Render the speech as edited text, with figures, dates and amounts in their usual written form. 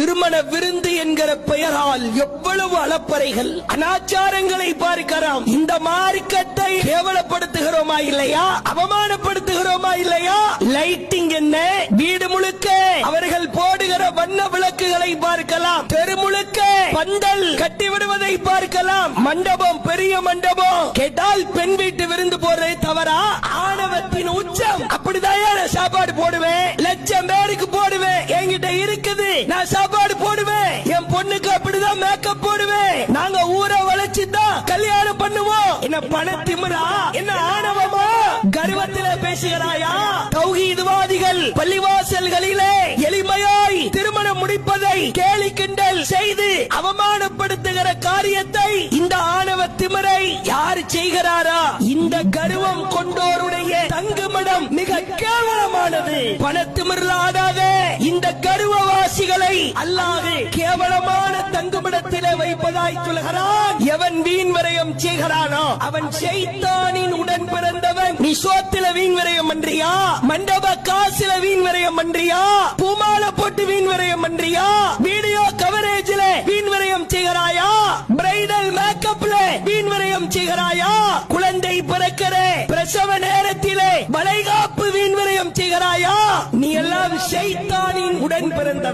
திருமண விருந்து என்கிற பெயரால் எவ்வளவு அலப்பறைகள் அனாச்சாரங்களை பார்க்கிறோம். இந்த மார்க்கெட்டை கேவலப்படுத்துகிறோமா இல்லையா? அவமானப்படுத்துகிறோமா இல்லையா? லைட்டிங் என்ன? வீடு முழுக்க அவர்கள் போடுகிற வண்ண விளக்குகளை பார்க்கலாம். தெரு முழுக்க பந்தல் கட்டி விடுவதை பார்க்கலாம். மண்டபம், பெரிய மண்டபம். கேட்டால் பெண் வீட்டு விருந்து போடுறதை தவறா? ஆணவத்தின் உச்சம். அப்படிதான் நான் சாப்பாடு போடுவேன், லட்சம் பேருக்கு போடுவேன், என்கிட்ட இருக்குது, நான் சாப்பாடு போடுவேன். என் பொண்ணுக்கு அப்படிதான் மேக்கப் போடுவேன். நாங்க ஊரை வளைச்சுதான் கல்யாணம் பண்ணுவோம். என்ன பண திமிரா? என்ன ஆணவமா? கர்வத்திலே பேசுகிறாயா? தௌஹீத்வாதிகள் பள்ளிவாசல்களிலே எளிமையாய் திருமணம் முடிப்பதை கேலி கிண்டல் செய்து அவமானப்படுத்துகிற காரியத்தை இந்த ஆணவ திமிரை யார் செய்கிறாரா? இந்த கர்வம் கொண்டோருடைய தங்குமிடம் மிக கேவலமானது. பணத்திமிரில் ஆடாத இந்த கர்வவாசிகளை அல்லாஹ் கேவலமான தங்குமிடத்திலே வைப்பதாய் சொல்கிறான். எவன் வீண் விரயம் செய்கிறானோ அவன் ஷைத்தானின் உடன் பிறந்தவன். நீ சோத்தில வீண் விரயம் பண்றியா? மண்டப காசுல வீண் விரயம் பண்றியா? பூமால போட்டு வீண் விரயம் பண்றியா? வீடியோ கவரேஜ்ல வீண் விரயம் செய்கிறாயா? பிரைடல் மேக்கப்ல வீண் விரயம் செய்கிறாயா? குழந்தை பிறக்கிற பிரசவ நேரத்திலே வளைகாப்பு வீண் விரயம் செய்கிறாயா? நீ எல்லாம் ஷைத்தானின் உடன் பிறந்தவன்.